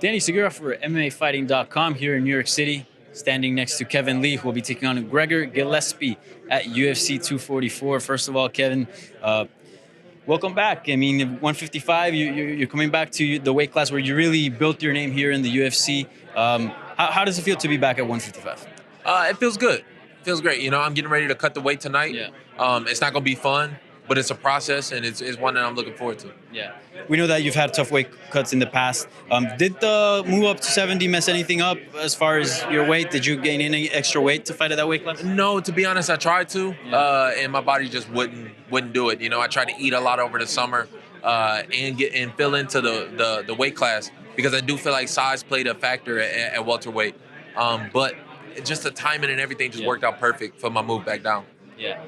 Danny Segura for MMAfighting.com here in New York City, standing next to Kevin Lee, who will be taking on Gregor Gillespie at UFC 244. First of all, Kevin, welcome back. I mean, 155, you're coming back to the weight class where you really built your name here in the UFC. How does it feel to be back at 155? It feels good. It feels great. You know, I'm getting ready to cut the weight tonight. Yeah. It's not going to be fun, but it's a process, and it's one that I'm looking forward to. Yeah. We know that you've had tough weight cuts in the past. Did the move up to 70 mess anything up as far as your weight? Did you gain any extra weight to fight at that weight class? No, to be honest, I tried to, and my body just wouldn't do it. You know, I tried to eat a lot over the summer and fill into the weight class because I do feel like size played a factor at welterweight. But just the timing and everything just worked out perfect for my move back down. Yeah.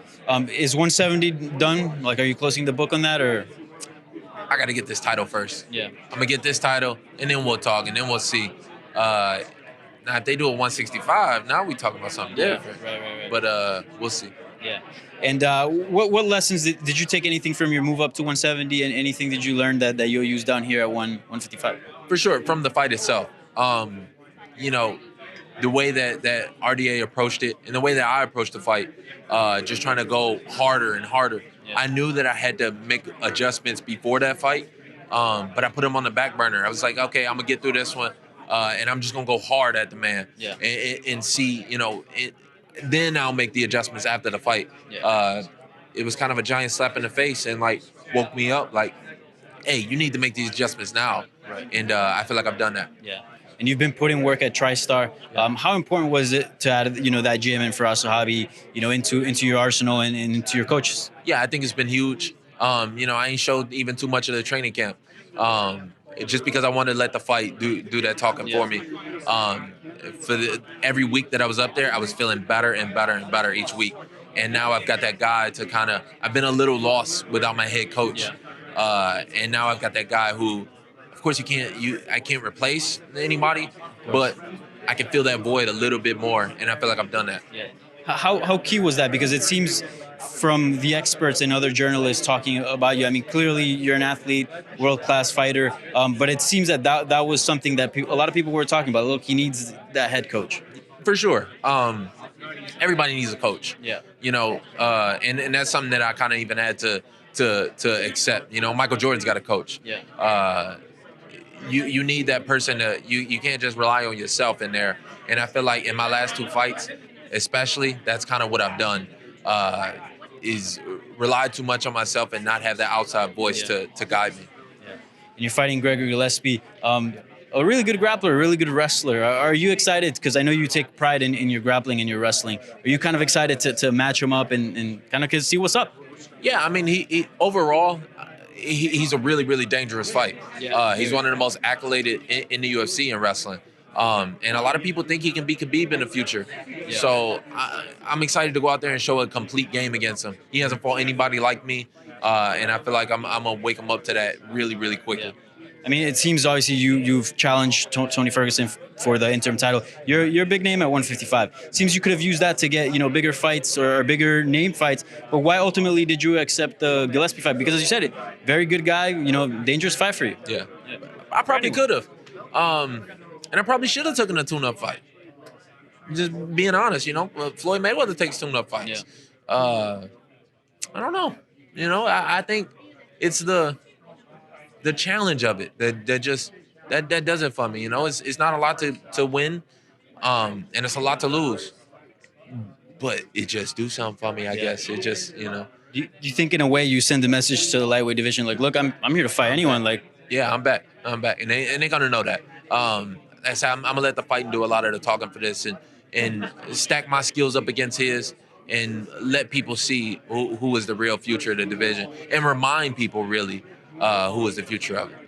Is 170 done? Like, are you closing the book on that, or? I got to get this title first. Yeah. I'm going to get this title, and then we'll talk, and then we'll see. Now, if they do a 165, now we talking about something different. Right. But we'll see. Yeah. And what lessons did you take anything from your move up to 170, and anything did you learn that you'll use down here at 155? For sure, from the fight itself. You know, the way that RDA approached it and the way that I approached the fight, just trying to go harder and harder. Yeah. I knew that I had to make adjustments before that fight, but I put them on the back burner. I was like, okay, I'm going to get through this one, and I'm just going to go hard at the man and see, you know, then I'll make the adjustments after the fight. Yeah. It was kind of a giant slap in the face and, like, woke me up like, hey, you need to make these adjustments now. Right. And I feel like I've done that. Yeah. And you've been putting work at TriStar. How important was it to add, that GM and Firas Zahabi, into your arsenal and into your coaches? Yeah, I think it's been huge. I ain't showed even too much of the training camp, just because I wanted to let the fight do that talking for me. Every week that I was up there, I was feeling better and better and better each week. And now I've got that guy to I've been a little lost without my head coach, and now I've got that guy who. Of course, I can't replace anybody, but I can fill that void a little bit more, and I feel like I've done that. Yeah. How key was that? Because it seems from the experts and other journalists talking about you, I mean, clearly you're an athlete, world-class fighter, but it seems that was something that a lot of people were talking about. Look, he needs that head coach. For sure. Everybody needs a coach. Yeah. And that's something that I kind of even had to accept. Michael Jordan's got a coach. Yeah. You need that person you can't just rely on yourself in there. And I feel like in my last two fights, especially, that's kind of what I've done, is rely too much on myself and not have that outside voice to guide me. Yeah. And you're fighting Gregor Gillespie, a really good grappler, a really good wrestler. Are you excited? Because I know you take pride in your grappling and your wrestling. Are you kind of excited to match him up and kind of see what's up? Yeah, I mean, he overall, he's a really, really dangerous fight. Yeah. He's one of the most accoladed in the UFC in wrestling. And a lot of people think he can beat Khabib in the future. Yeah. So I'm excited to go out there and show a complete game against him. He hasn't fought anybody like me, and I feel like I'm going to wake him up to that really, really quickly. Yeah. I mean, it seems obviously you've challenged Tony Ferguson for the interim title. You're a big name at 155. Seems you could have used that to get bigger fights or bigger name fights. But why ultimately did you accept the Gillespie fight? Because as you said, very good guy. Dangerous fight for you. Yeah. I probably could have, and I probably should have taken a tune-up fight. Just being honest, Floyd Mayweather takes tune-up fights. Yeah. I don't know. I think it's the challenge of it that does it for me. It's not a lot to win, and it's a lot to lose, but it just do something for me. I guess it just Do you think in a way you send a message to the lightweight division like, look, I'm here to fight anyone? Like, yeah, I'm back, and they gonna know that. That's how I'm gonna let the fight do a lot of the talking for this, and stack my skills up against his, and let people see who is the real future of the division, and remind people really. Who is the future of it.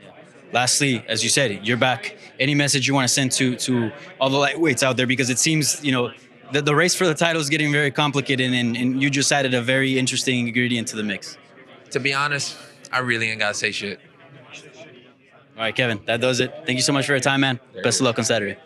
Lastly, as you said, you're back. Any message you want to send to all the lightweights out there? Because it seems, the race for the title is getting very complicated, and you just added a very interesting ingredient to the mix. To be honest, I really ain't got to say shit. All right, Kevin, that does it. Thank you so much for your time, man. Best of luck on Saturday.